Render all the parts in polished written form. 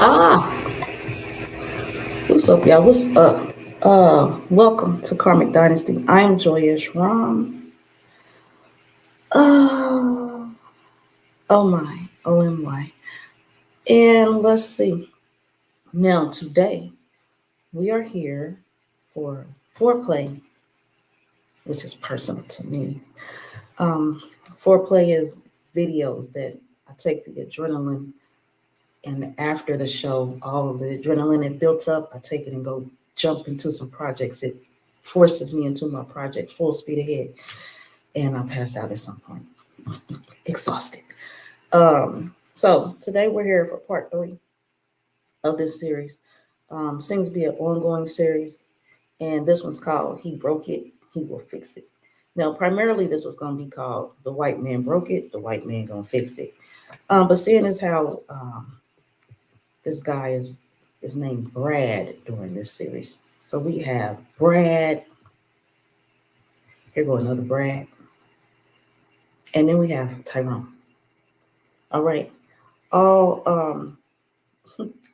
Ah, what's up, y'all? What's up? Welcome to Karmic Dynasty. I am Joyesh Ram. Uh, oh my, OMY. And let's see. Now, today, we are here for Foreplay, which is personal to me. Um, Foreplay is videos that I take the adrenaline, and after the show, all of the adrenaline it built up, I take it and go jump into some projects. It forces me into my project full speed ahead, and I pass out at some point, exhausted. So today we're here for part 3 of this series. Seems to be an ongoing series, and this one's called "He Broke It, He Will Fix It." Now, primarily, this was going to be called "The White Man Broke It, the White Man Gonna Fix It." But seeing as how this guy is named Brad during this series, so we have Brad. Here go another Brad, and then we have Tyrone. All right, all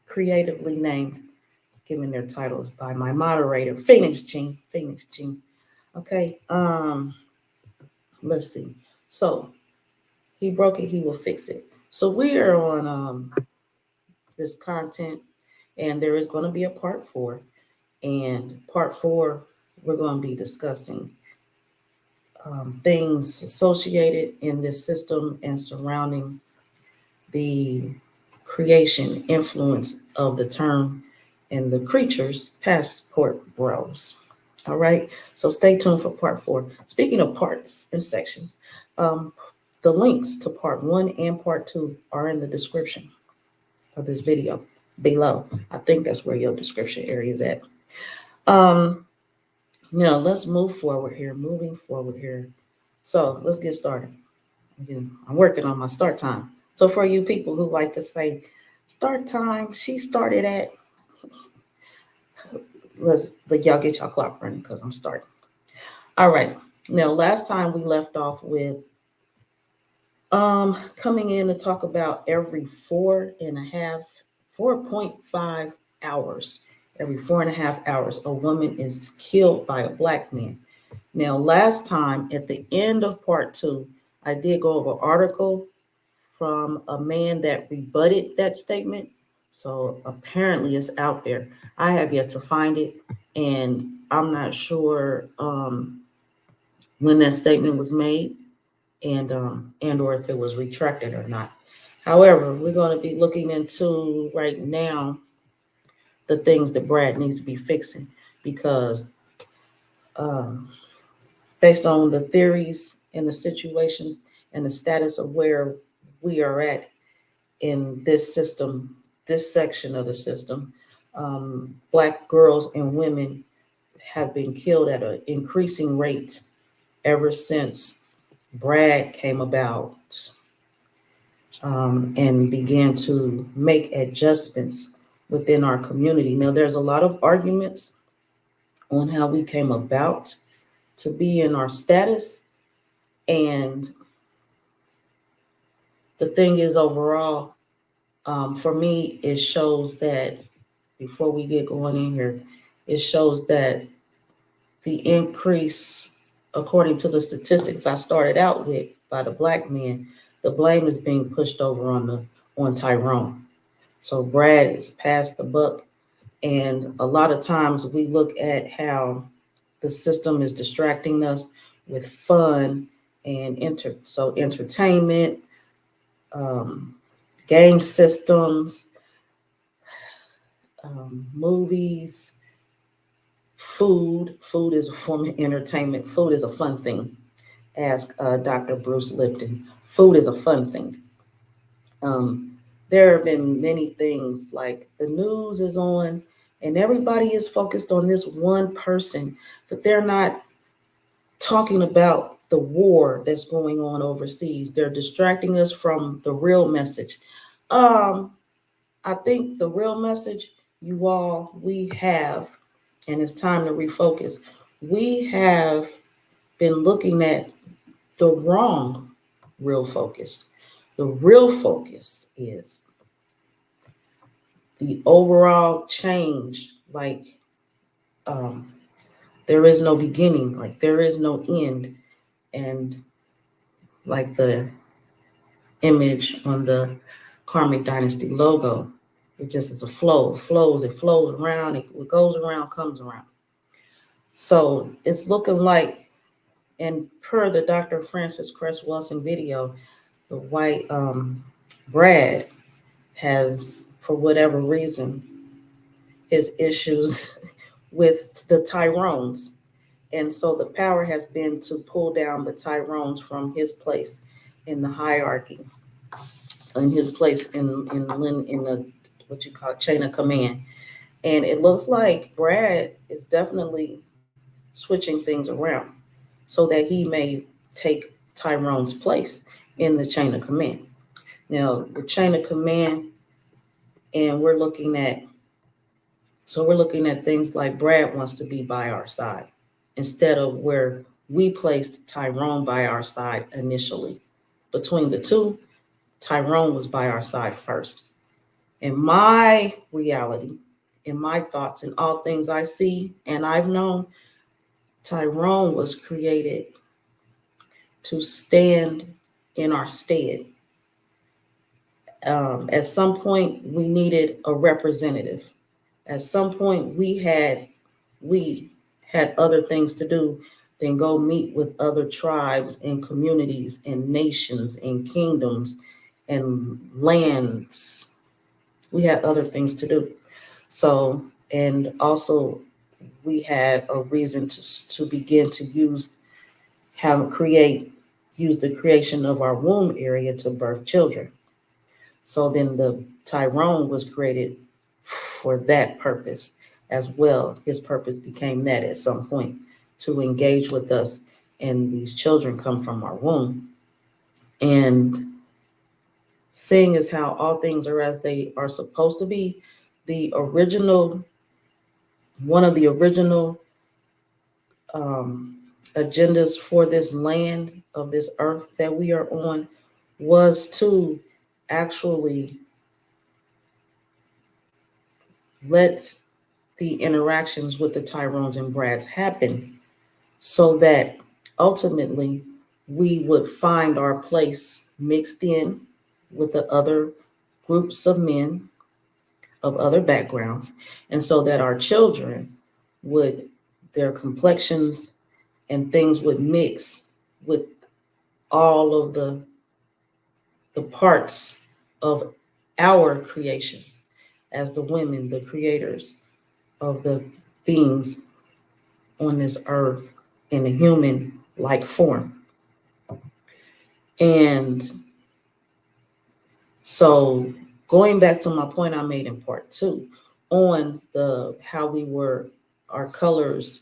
creatively named, given their titles by my moderator, Phoenix Jean. Phoenix Jean. Okay. Let's see. So he broke it, he will fix it. So we are on this content, and there is going to be a part 4. And part 4, we're going to be discussing things associated in this system and surrounding the creation influence of the term and the creatures passport bros. All right, so stay tuned for part 4. Speaking of parts and sections, the links to part 1 and part 2 are in the description of this video below. I think that's where your description area is at. Now let's move forward here, moving forward here. So let's get started. I'm working on my start time. So for you people who like to say start time, she started at, let's let y'all get y'all clock running because I'm starting. All right. Now last time we left off with coming in to talk about every 4.5 hours. Every 4.5 hours, a woman is killed by a black man. Now, last time at the end of part 2, I did go over an article from a man that rebutted that statement. So apparently it's out there. I have yet to find it, and I'm not sure when that statement was made and or if it was retracted or not. However, we're going to be looking into right now the things that Brad needs to be fixing, because based on the theories and the situations and the status of where we are at in this system, this section of the system, Black girls and women have been killed at an increasing rate ever since Brad came about and began to make adjustments within our community. Now, there's a lot of arguments on how we came about to be in our status. And the thing is, overall, for me, it shows that, before we get going in here, it shows that the increase, according to the statistics I started out with by the black men, the blame is being pushed over on Tyrone. So Brad is past the buck. And a lot of times we look at how the system is distracting us with fun and entertainment, game systems, movies, food. Food is a form of entertainment. Food is a fun thing. Ask Dr. Bruce Lipton. Food is a fun thing. There have been many things, like the news is on and everybody is focused on this one person, but they're not talking about the war that's going on overseas. They're distracting us from the real message. I think the real message, you all, we have, and it's time to refocus. We have been looking at the wrong real focus. The real focus is the overall change, like there is no beginning, like there is no end. And like the image on the Karmic Dynasty logo, it just is a flow. It flows around, it goes around, comes around. So it's looking like, and per the Dr. Francis Cress Wilson video, the white Brad has, for whatever reason, his issues with the Tyrones. And so the power has been to pull down the Tyrones from his place in the hierarchy, in his place in the what you call chain of command. And it looks like Brad is definitely switching things around so that he may take Tyrone's place in the chain of command. Now, the chain of command, and we're looking at things like Brad wants to be by our side instead of where we placed Tyrone by our side initially. Between the two, Tyrone was by our side first. In my reality, in my thoughts, in all things I see and I've known, Tyrone was created to stand in our stead. At some point, we needed a representative. At some point, we had other things to do than go meet with other tribes and communities and nations and kingdoms and lands. We had other things to do. So, and also we had a reason to begin to use the creation of our womb area to birth children. So then the Tyrone was created for that purpose as well. His purpose became that at some point, to engage with us, and these children come from our womb. And seeing as how all things are as they are supposed to be, one of the original agendas for this land of this earth that we are on was to actually let the interactions with the Tyrones and Brads happen so that ultimately we would find our place mixed in with the other groups of men of other backgrounds, and so that our children would, their complexions and things would mix with all of the parts of our creations as the women, the creators of the beings on this earth in a human-like form. And so going back to my point I made in part 2 on how we were, our colors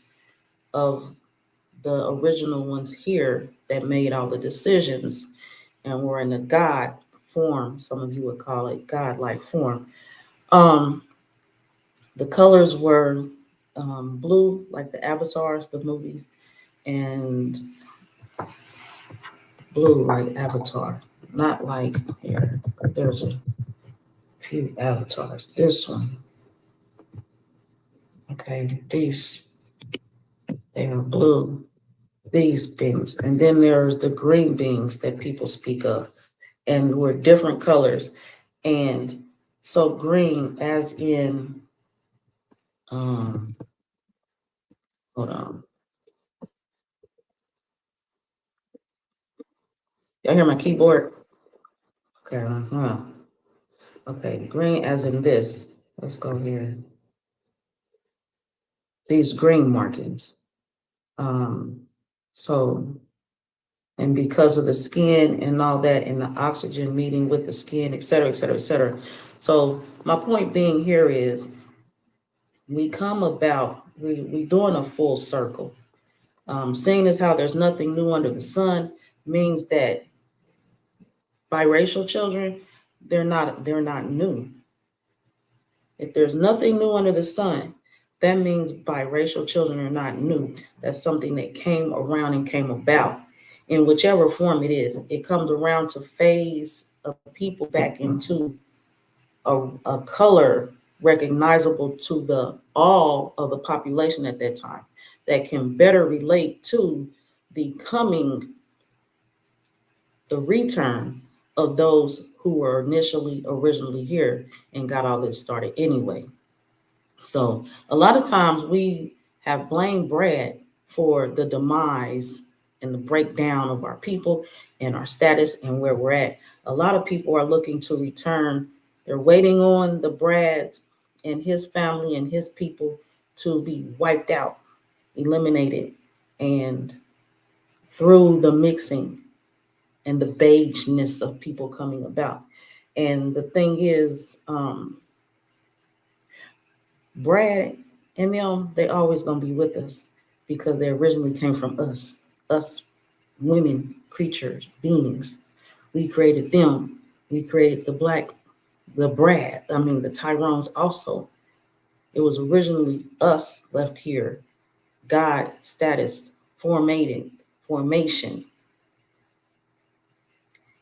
of the original ones here that made all the decisions and were in a God form, some of you would call it God-like form. The colors were blue, like the avatars, the movies, and blue like Avatar. Not like here, but there's a few avatars. This one. Okay, they are blue, these beings. And then there's the green beings that people speak of, and we're different colors. And so green as in, hold on. Y'all hear my keyboard? Okay, okay, green as in this. Let's go here. These green markings. So, and because of the skin and all that, and the oxygen meeting with the skin, et cetera, et cetera, et cetera. So my point being here is we doing a full circle. Seeing as how there's nothing new under the sun means that biracial children, they're not new. If there's nothing new under the sun, that means biracial children are not new. That's something that came around and came about in whichever form it is. It comes around to phase of people back into a color recognizable to the all of the population at that time, that can better relate to the return of those who were originally here and got all this started anyway. So a lot of times we have blamed Brad for the demise and the breakdown of our people and our status and where we're at. A lot of people are looking to return. They're waiting on the Brads and his family and his people to be wiped out, eliminated, and through the mixing and the beigeness of people coming about. And the thing is, Brad and them, they always gonna be with us because they originally came from us women, creatures, beings. We created them. We created the the Tyrones also. It was originally us left here. God status, formation,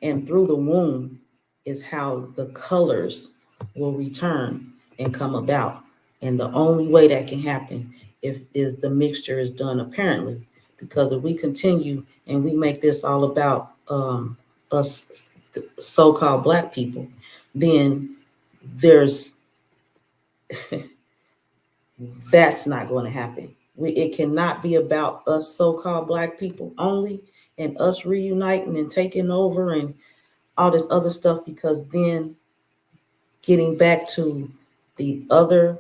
and through the womb is how the colors will return and come about. And the only way that can happen is the mixture is done apparently, because if we continue and we make this all about us so-called Black people, then there's that's not going to happen. It cannot be about us so-called Black people only and us reuniting and taking over and all this other stuff, because then getting back to the other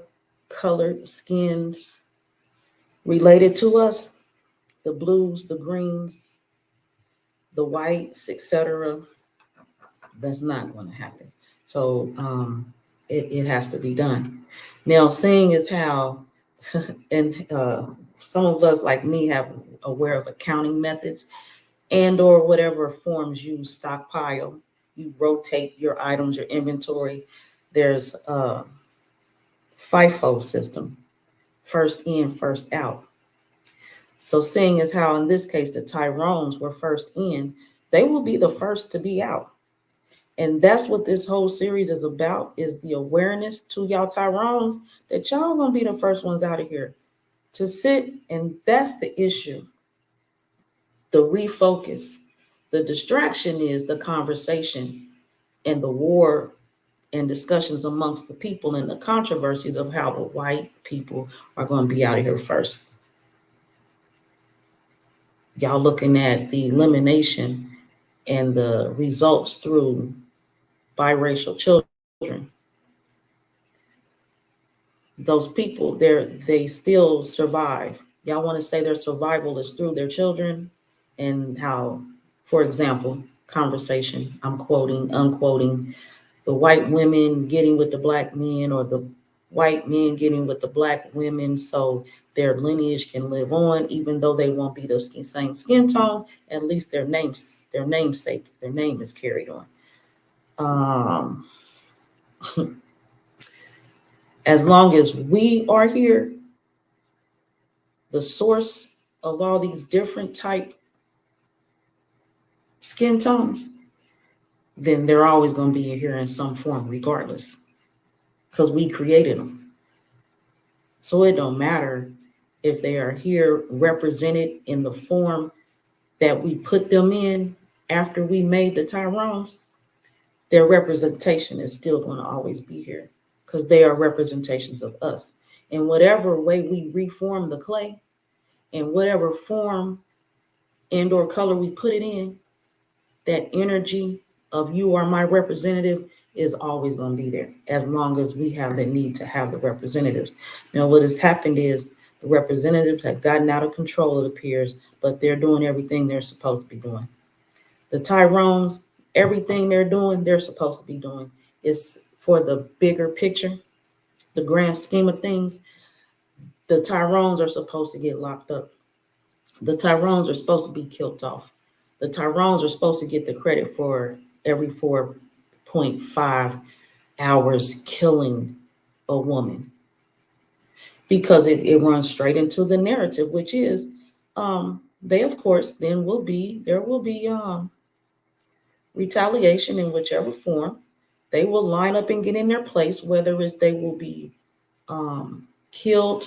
colored skinned related to us, the blues, the greens, the whites, etc., that's not going to happen. So it has to be done. Now, seeing as how, and some of us like me have aware of accounting methods and or whatever forms you stockpile, you rotate your items, your inventory. There's a FIFO system, first in, first out. So seeing as how in this case the Tyrones were first in, they will be the first to be out. And that's what this whole series is about, is the awareness to y'all Tyrones that y'all gonna be the first ones out of here to sit. And that's the issue, the refocus. The distraction is the conversation and the war and discussions amongst the people and the controversies of how the white people are going to be out of here first. Y'all looking at the elimination and the results through biracial children. Those people, they still survive. Y'all want to say their survival is through their children, and how, for example, conversation, I'm quoting, unquoting, the white women getting with the Black men, or the white men getting with the Black women, so their lineage can live on, even though they won't be the same skin tone. At least their namesake, their name is carried on. As long as we are here, the source of all these different type skin tones, then they're always going to be here in some form, regardless, because we created them. So it don't matter if they are here represented in the form that we put them in after we made the Tyrones. Their representation is still going to always be here, because they are representations of us. In whatever way we reform the clay, in whatever form and or color we put it in, that energy of you are my representative is always going to be there, as long as we have the need to have the representatives. Now, what has happened is the representatives have gotten out of control, it appears, but they're doing everything they're supposed to be doing. The Tyrones, everything they're doing, they're supposed to be doing. Is for the bigger picture, the grand scheme of things. The Tyrones are supposed to get locked up. The Tyrones are supposed to be killed off. The Tyrones are supposed to get the credit for every 4.5 hours killing a woman, because it runs straight into the narrative, which is they, of course, then there will be retaliation in whichever form, They will line up and get in their place, whether it's they will be killed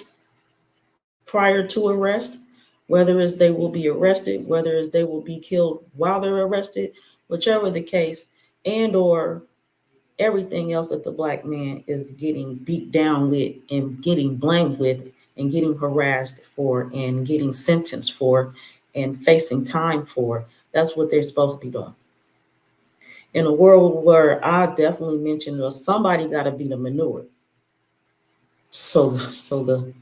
prior to arrest, whether it's they will be arrested, whether it's they will be killed while they're arrested, whichever the case, and or everything else that the black man is getting beat down with and getting blamed with and getting harassed for and getting sentenced for and facing time for. That's what they're supposed to be doing. In a world where I definitely mentioned somebody got to be the manure so the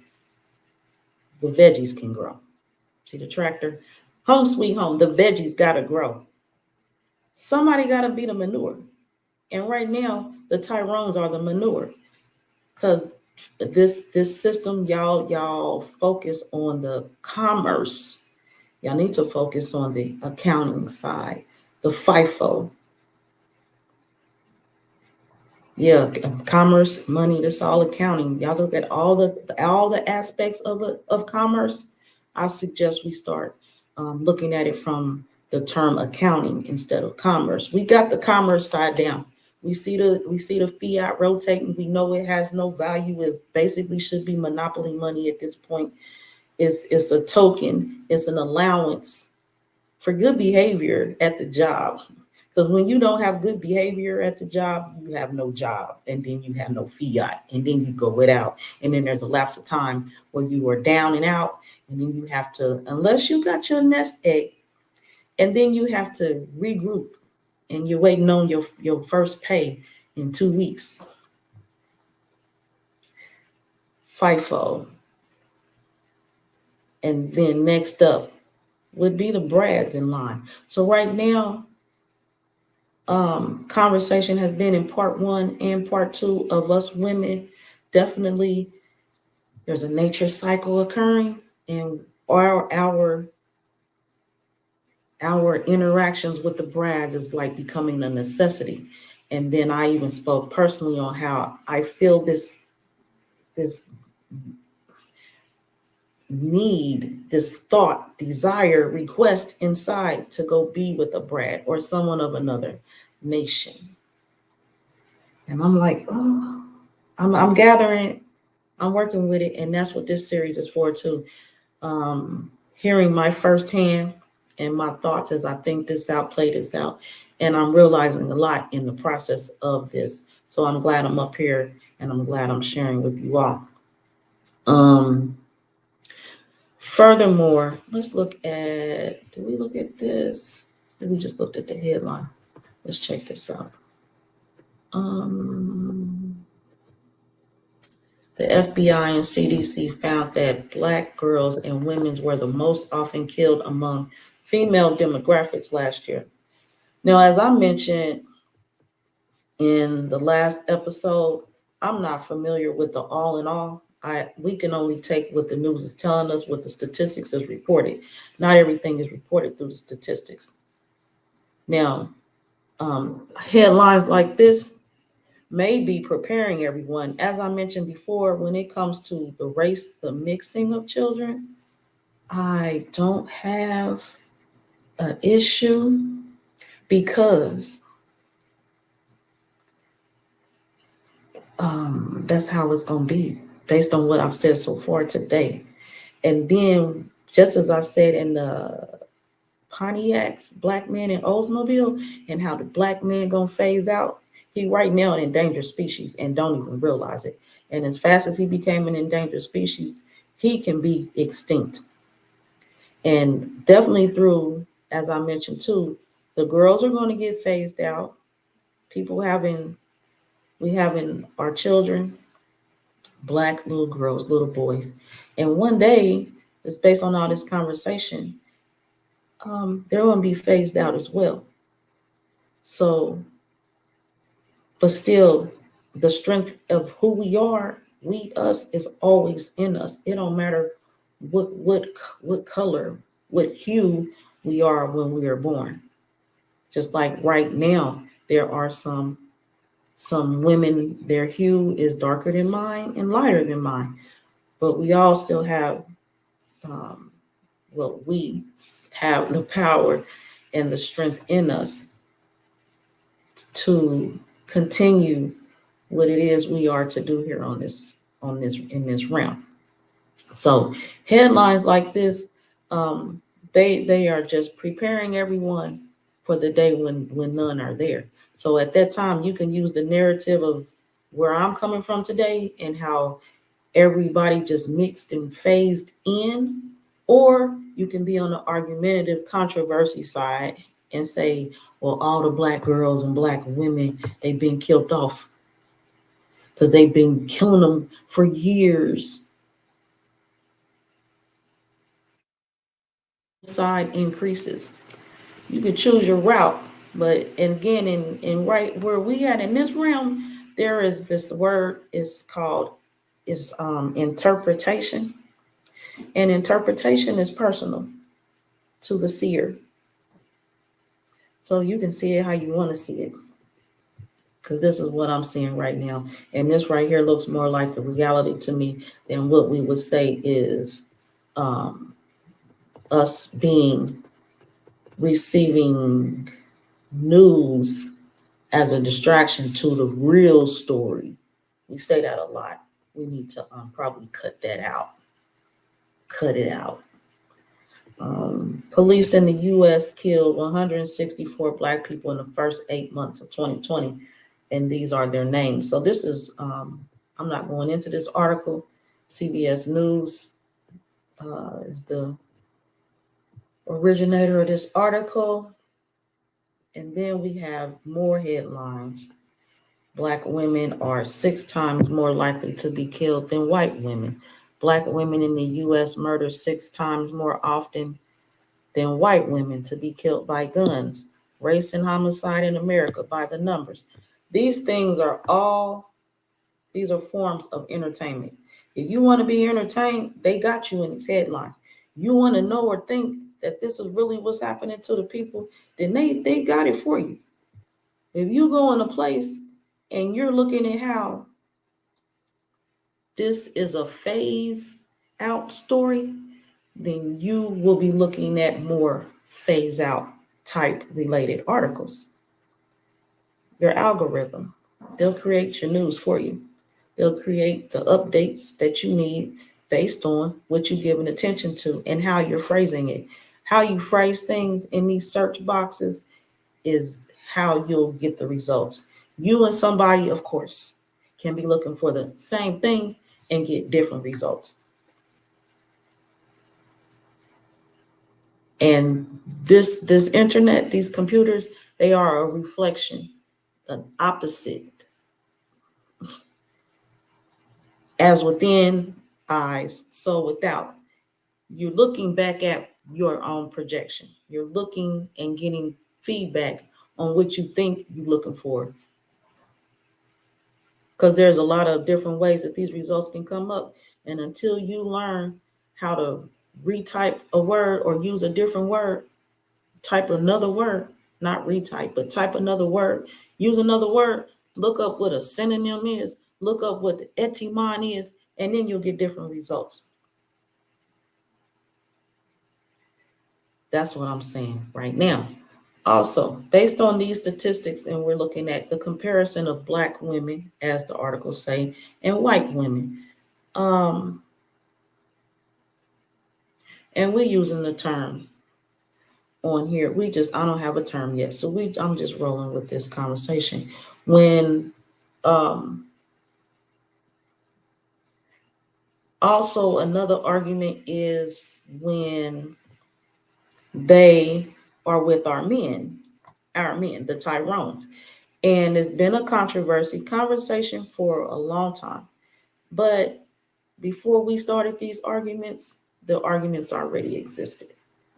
veggies can grow. See the tractor? Home sweet home, the veggies got to grow. Somebody got to be the manure. And right now, the Tyrones are the manure. Because this system, y'all focus on the commerce. Y'all need to focus on the accounting side, the FIFO. Yeah, commerce, money, that's all accounting. Y'all look at all the aspects of commerce. I suggest we start looking at it from the term accounting instead of commerce. We got the commerce side down. We see the fiat rotating. We know it has no value. It basically should be monopoly money at this point. It's a token. It's an allowance for good behavior at the job. Because when you don't have good behavior at the job, you have no job, and then you have no fiat, and then you go without. And then there's a lapse of time where you are down and out, and then you have to, unless you got your nest egg, and then you have to regroup, and you're waiting on your first pay in 2 weeks. FIFO. And then next up would be the Brads in line. So right now, conversation has been in part 1 and part 2 of us women. Definitely there's a nature cycle occurring, and our interactions with the Brads is like becoming a necessity. And then I even spoke personally on how I feel this need, this thought, desire, request inside to go be with a Brad or someone of another nation. And I'm like, oh, I'm gathering, I'm working with it, and that's what this series is for too. Hearing my firsthand and my thoughts as I think this out, play this out, and I'm realizing a lot in the process of this. So I'm glad I'm up here, and I'm glad I'm sharing with you all. Furthermore, let's look at, did we look at this? We just looked at the headline. Let's check this out. The FBI and CDC found that Black girls and women were the most often killed among female demographics last year. Now, as I mentioned in the last episode, I'm not familiar with the all in all. We can only take what the news is telling us, what the statistics is reported. Not everything is reported through the statistics. Now, headlines like this may be preparing everyone. As I mentioned before, when it comes to the race, the mixing of children, I don't have an issue because that's how it's going to be based on what I've said so far today. And then, just as I said in the Pontiacs, black man in Oldsmobile, and how the black man going to phase out, he right now an endangered species and don't even realize it. And as fast as he became an endangered species, he can be extinct. And definitely through, as I mentioned too, the girls are going to get phased out. We having our children, Black little girls, little boys. And one day, it's based on all this conversation, they're going to be phased out as well. So, but still, the strength of who we are, us, is always in us. It don't matter what color, what hue we are when we are born. Just like right now, there are some women, their hue is darker than mine and lighter than mine, but we all still have, we have the power and the strength in us to continue what it is we are to do here in this realm. So headlines like this, they are just preparing everyone for the day when none are there. So at that time, you can use the narrative of where I'm coming from today and how everybody just mixed and phased in, or you can be on the argumentative controversy side and say, well, all the black girls and black women, they've been killed off because they've been killing them for years. Side increases. You can choose your route, but again, in right where we at in this realm, there is this word is called interpretation, and interpretation is personal to the seer. So you can see it how you want to see it, because this is what I'm seeing right now, and this right here looks more like the reality to me than what we would say is us being receiving news as a distraction to the real story. We say that a lot. We need to probably cut that out. Cut it out. Police in the U.S. killed 164 black people in the first 8 months of 2020, and these are their names. So this is, I'm not going into this article. CBS News is the originator of this article. And then we have more headlines. Black women are 6 times more likely to be killed than white women. Black women in the U.S. murder 6 times more often than white women to be killed by guns. Race and homicide in America by the numbers. These things are these are forms of entertainment. If you want to be entertained, they got you in these headlines. You want to know or think that this is really what's happening to the people, then they got it for you. If you go in a place and you're looking at how this is a phase out story, then you will be looking at more phase out type related articles. Your algorithm, they'll create your news for you. They'll create the updates that you need based on what you're giving attention to and how you're phrasing it. How you phrase things in these search boxes is how you'll get the results. You and somebody, of course, can be looking for the same thing and get different results. And this internet, these computers, they are a reflection, an opposite. As within eyes, so without. You're looking back at your own projection. You're looking and getting feedback on what you think you're looking for. Because there's a lot of different ways that these results can come up. And until you learn how to retype a word or use a different word, type another word, not retype, but type another word, use another word, look up what a synonym is, look up what the etymon is, and then you'll get different results. That's what I'm saying right now. Also, based on these statistics, and we're looking at the comparison of black women, as the articles say, and white women. And we're using the term on here. I don't have a term yet. So I'm just rolling with this conversation. When also another argument is when they are with our men, the Tyrones. And it's been a conversation for a long time. But before we started these arguments, the arguments already existed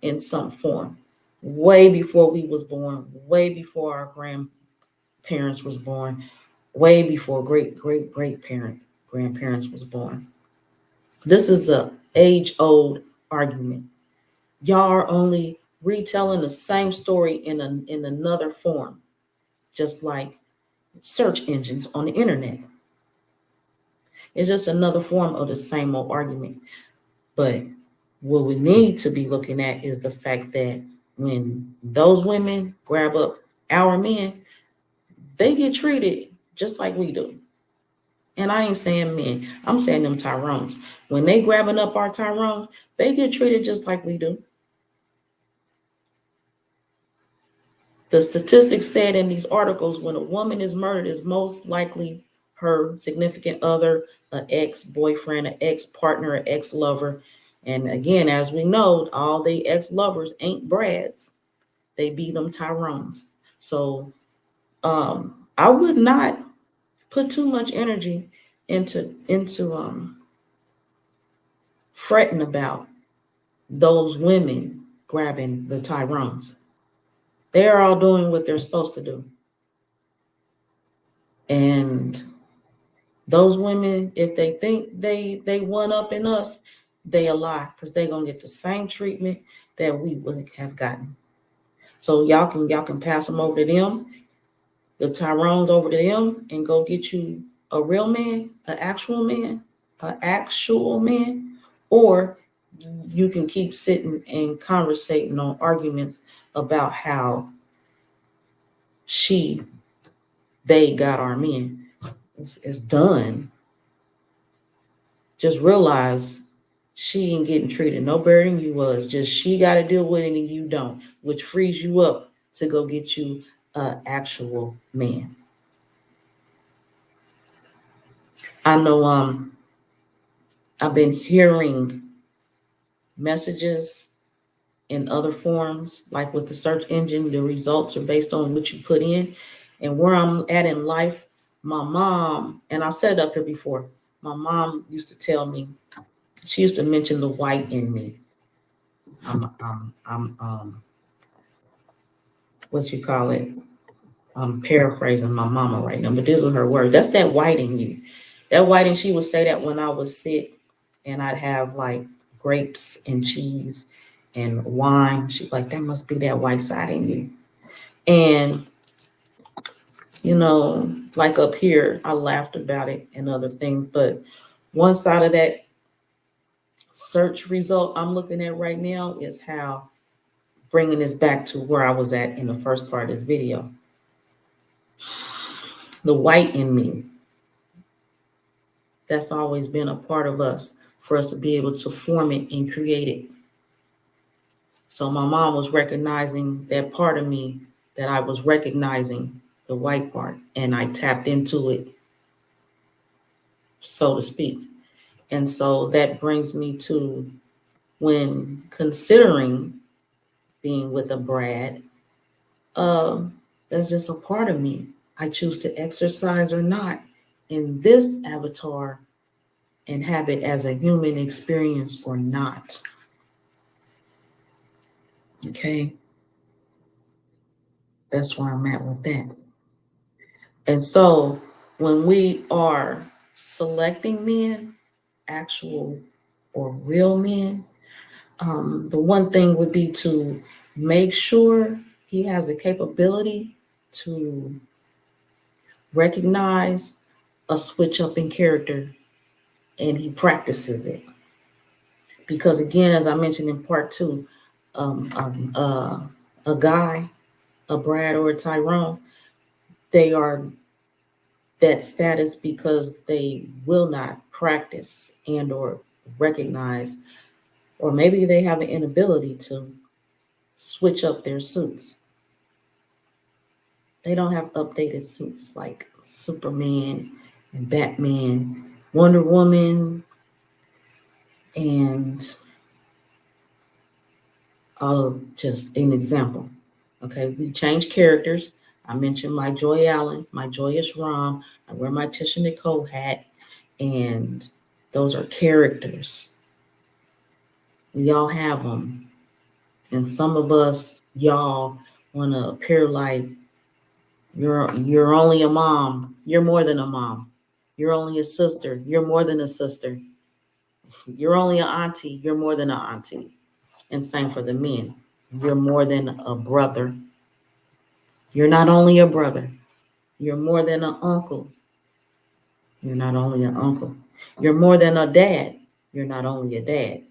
in some form. Way before we was born, way before our grandparents was born, way before grandparents was born. This is a age-old argument. Y'all are only retelling the same story in another form, just like search engines on the internet. It's just another form of the same old argument. But what we need to be looking at is the fact that when those women grab up our men, they get treated just like we do. And I ain't saying men, I'm saying them Tyrones. When they grabbing up our Tyrones, they get treated just like we do. The statistics said in these articles, when a woman is murdered, is most likely her significant other, an ex-boyfriend, an ex-partner, an ex-lover. And again, as we know, all the ex-lovers ain't Brads. They be them Tyrones. So I would not put too much energy into fretting about those women grabbing the Tyrones. They're all doing what they're supposed to do. And those women, if they think they one up in us, they a lie, because they're gonna get the same treatment that we would have gotten. So y'all can pass them over to them, the Tyrones over to them, and go get you a real man, an actual man, or you can keep sitting and conversating on arguments about how they got our men. It's done. Just realize she ain't getting treated no better than you was. Just she got to deal with it and you don't, which frees you up to go get you an actual man. I know I've been hearing messages in other forms, like with the search engine, the results are based on what you put in. And where I'm at in life, my mom, and I've said it up here before, my mom used to tell me, she used to mention the white in me. I'm what you call it? I'm paraphrasing my mama right now, but these are her words. That's that white in you. That white, and she would say that when I was sick and I'd have like grapes and cheese and wine. She's like, that must be that white side in you. And, like up here, I laughed about it and other things, but one side of that search result I'm looking at right now is how bringing this back to where I was at in the first part of this video. The white in me, that's always been a part of us for us to be able to form it and create it. So my mom was recognizing that part of me that I was recognizing, the white part, and I tapped into it, so to speak. And so that brings me to, when considering being with a Brad, that's just a part of me. I choose to exercise or not in this avatar and have it as a human experience or not. Okay. That's where I'm at with that. And so when we are selecting men, actual or real men, the one thing would be to make sure he has the capability to recognize a switch up in character and he practices it. Because again, as I mentioned in part 2, a guy, a Brad or a Tyrone, they are that status because they will not practice and or recognize, or maybe they have an inability to switch up their suits. They don't have updated suits like Superman and Batman, Wonder Woman, and just an example. Okay, we change characters. I mentioned my Joy Allen, my Joyous Rom. I wear my Tisha Nicole hat, and those are characters. We all have them. And some of us, y'all, want to appear like you're only a mom. You're more than a mom. You're only a sister. You're more than a sister. You're only an auntie. You're more than an auntie. And same for the men. You're more than a brother. You're not only a brother. You're more than an uncle. You're not only an uncle. You're more than a dad. You're not only a dad.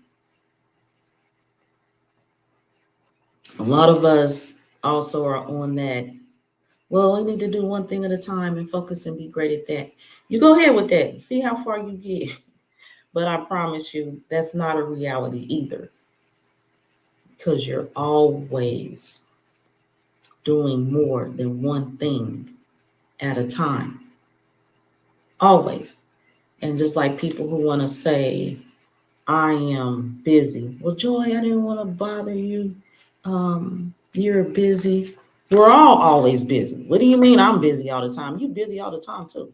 A lot of us also are on that Well, we need to do one thing at a time and focus and be great at that. You go ahead with that. See how far you get. But I promise you, that's not a reality either. Because you're always doing more than one thing at a time. Always. And just like people who want to say, I am busy. Well, Joy, I didn't want to bother you. You're busy. We're all always busy. What do you mean I'm busy all the time? You're busy all the time too.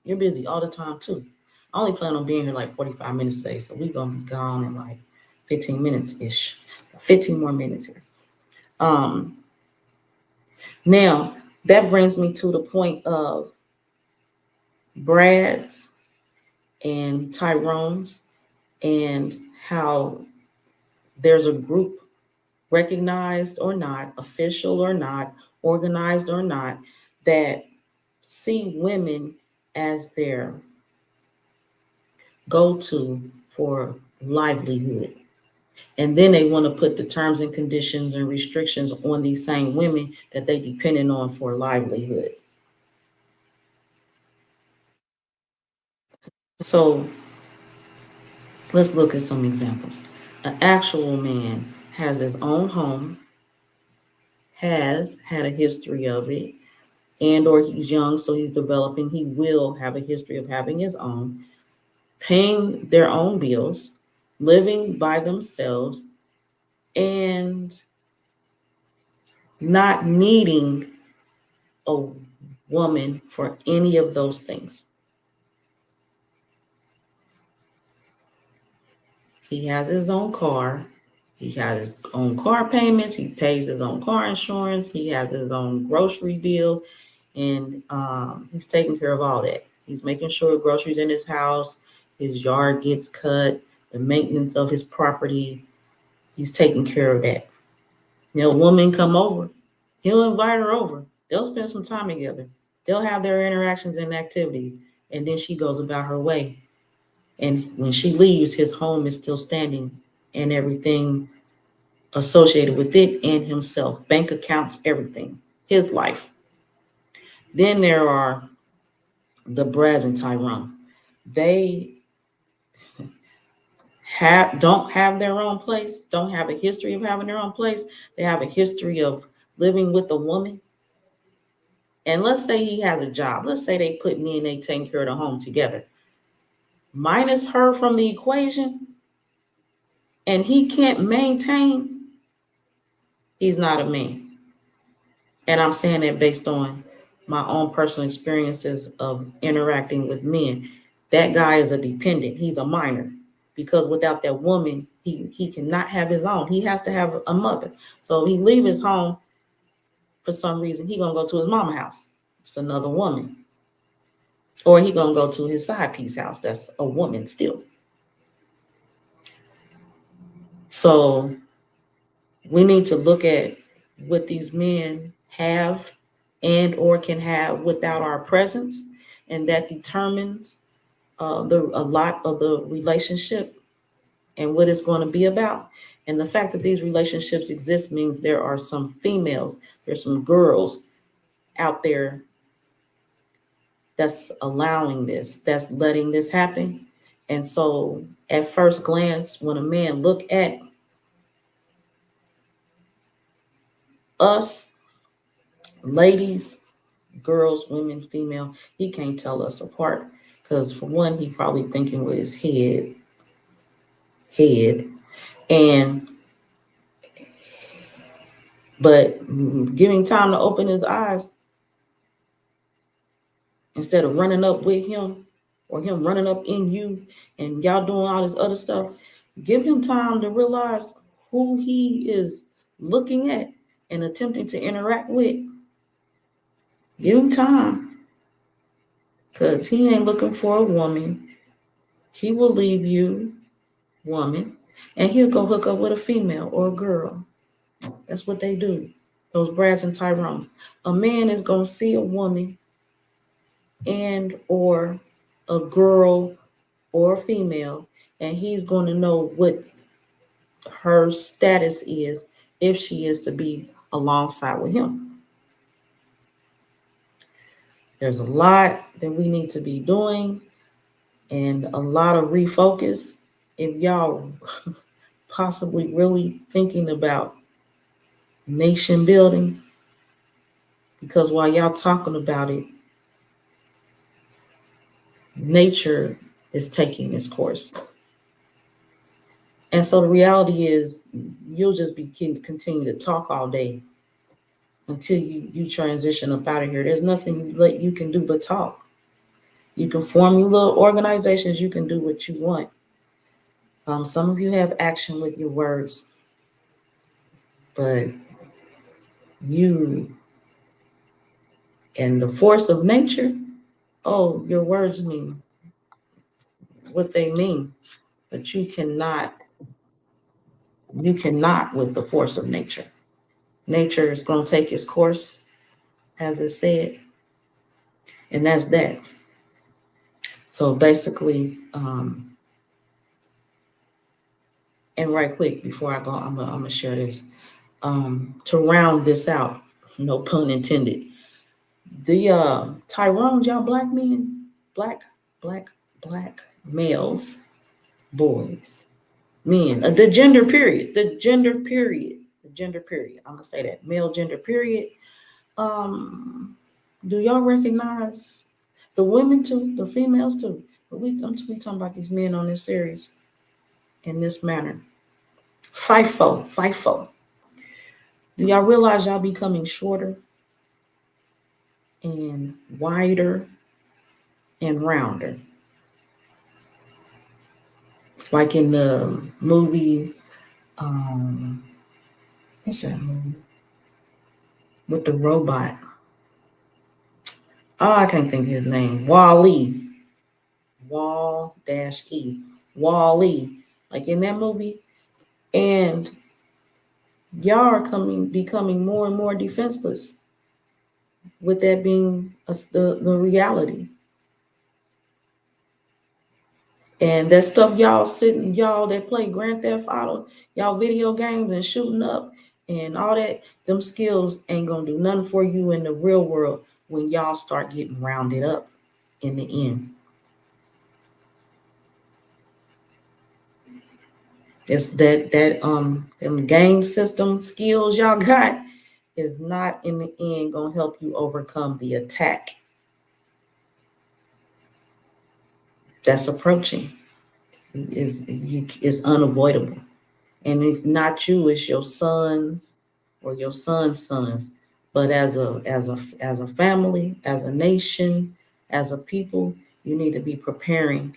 You're busy all the time too. I only plan on being here like 45 minutes today, so we're gonna be gone in like 15 minutes-ish. 15 more minutes here. Now that brings me to the point of Brad's and Tyrone's and how there's a group, recognized or not, official or not, organized or not, that see women as their go-to for livelihood. And then they want to put the terms and conditions and restrictions on these same women that they depending on for livelihood. So let's look at some examples. An actual man has his own home, has had a history of it, and or he's young, so he's developing, he will have a history of having his own, paying their own bills, living by themselves, and not needing a woman for any of those things. He has his own car. He has his own car payments. He pays his own car insurance. He has his own grocery bill. And he's taking care of all that. He's making sure groceries in his house, his yard gets cut, the maintenance of his property. He's taking care of that. A woman come over, he'll invite her over. They'll spend some time together. They'll have their interactions and activities. And then she goes about her way. And when she leaves, his home is still standing and everything associated with it and himself, bank accounts, everything, his life. Then there are the Brads and Tyrone. They don't have their own place, don't have a history of having their own place. They have a history of living with a woman. And let's say he has a job. Let's say they putting in, they taking care of the home together. Minus her from the equation, and he can't maintain, he's not a man. And I'm saying that based on my own personal experiences of interacting with men. That guy is a dependent. He's a minor. Because without that woman, he cannot have his own. He has to have a mother. So he leave his home for some reason, he gonna go to his mama house. It's another woman. Or he gonna go to his side piece house. That's a woman still. So we need to look at what these men have and or can have without our presence, and that determines a lot of the relationship and what it's going to be about. And the fact that these relationships exist means there are some females, there's some girls out there that's allowing this, that's letting this happen. And so at first glance, when a man look at us, ladies, girls, women, female, he can't tell us apart. Because for one, he probably thinking with his head. But giving time to open his eyes instead of running up with him or him running up in you and y'all doing all this other stuff, give him time to realize who he is looking at and attempting to interact with. Give him time, because he ain't looking for a woman. He will leave you, woman, and he'll go hook up with a female or a girl. That's what they do, those Brads and Tyrones. A man is going to see a woman and or a girl or a female, and he's going to know what her status is if she is to be alongside with him. There's a lot that we need to be doing and a lot of refocus. If y'all possibly really thinking about nation building, because while y'all talking about it, nature is taking its course. And so the reality is you'll just be continue to talk all day until you transition up out of here. There's nothing that you can do but talk. You can form your little organizations. You can do what you want. Some of you have action with your words, but you and the force of nature, oh, your words mean what they mean, but you cannot with the force of nature. Nature is going to take its course, as it said, and that's that. So basically, and right quick before I go, I'm gonna share this. To round this out, no pun intended. The Tyrones, y'all black men, black males, boys, men, the gender period. I'm gonna say that male gender period. Do y'all recognize the women too, the females too? But we talking about these men on this series in this manner. FIFO. Do y'all realize y'all becoming shorter and wider and rounder? Like in the movie, what's that movie? With the robot. Oh, I can't think of his name. Wall-E. Wall-E. Wall-E. Like in that movie. And y'all are becoming more and more defenseless. With that being the reality. And that stuff y'all that play Grand Theft Auto, y'all video games and shooting up and all that, them skills ain't gonna do nothing for you in the real world when y'all start getting rounded up in the end. It's that them game system skills y'all got is not in the end gonna help you overcome the attack that's approaching. It's unavoidable. And if not you, it's your sons or your sons' sons. But as a family, as a nation, as a people, you need to be preparing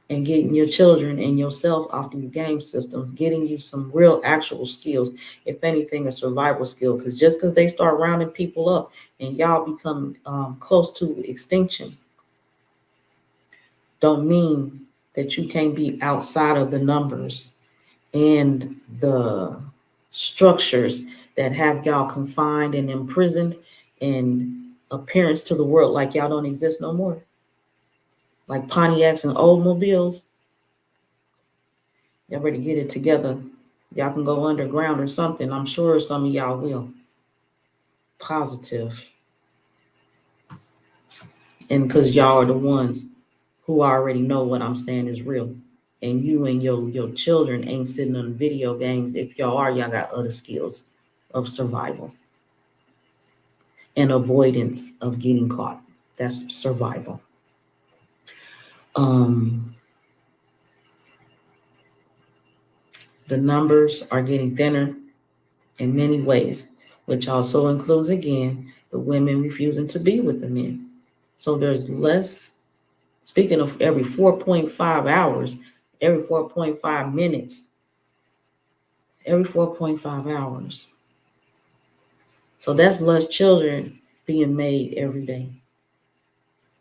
and getting your children and yourself off these game systems, getting you some real actual skills, if anything, a survival skill. Because just because they start rounding people up and y'all become close to extinction, don't mean that you can't be outside of the numbers and the structures that have y'all confined and imprisoned and appearance to the world like y'all don't exist no more. Like Pontiacs and Oldsmobiles. Y'all better get it together. Y'all can go underground or something. I'm sure some of y'all will. Positive. And because y'all are the ones who already know what I'm saying is real. And you and your children ain't sitting on video games. If y'all are, y'all got other skills of survival and avoidance of getting caught. That's survival. The numbers are getting thinner in many ways, which also includes, again, the women refusing to be with the men. So there's less, speaking of every 4.5 hours, every 4.5 minutes, every 4.5 hours. So that's less children being made every day.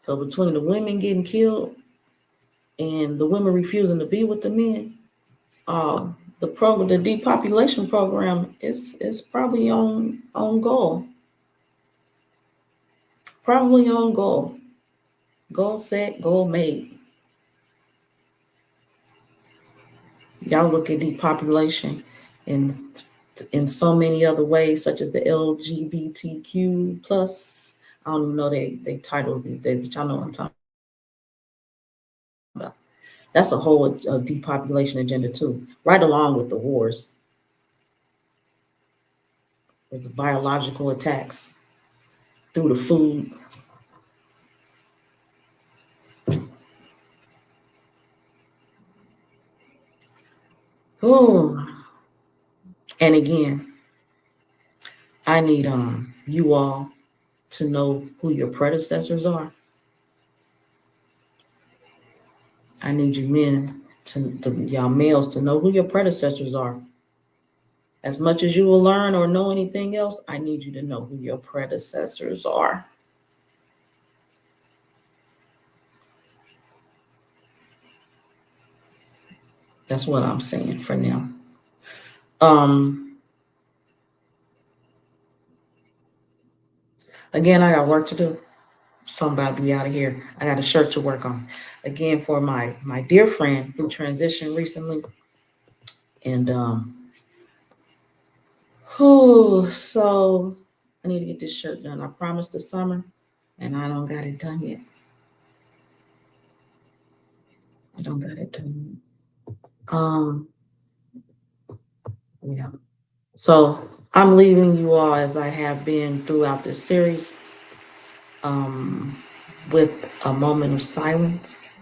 So between the women getting killed and the women refusing to be with the men, the depopulation program is probably on goal. Probably on goal. Goal set, goal made. Y'all look at depopulation in so many other ways, such as the LGBTQ plus I don't even know they title these days, but y'all know what I'm talking about. That's a whole depopulation agenda too, right along with the wars. There's the biological attacks through the food. Oh, and again, I need you all to know who your predecessors are. I need you men y'all males to know who your predecessors are. As much as you will learn or know anything else, I need you to know who your predecessors are. That's what I'm saying for now. Again, I got work to do. So I'm about to be out of here. I got a shirt to work on. Again, for my dear friend who transitioned recently. And so I need to get this shirt done. I promised this summer, and I don't got it done yet. I don't got it done yet. Yeah. So I'm leaving you all as I have been throughout this series, with a moment of silence.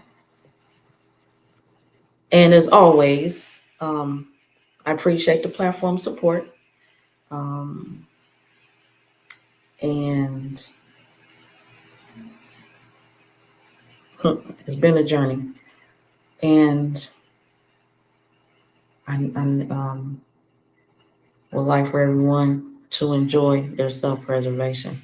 And as always, I appreciate the platform support. And it's been a journey. And I would like for everyone to enjoy their self-preservation.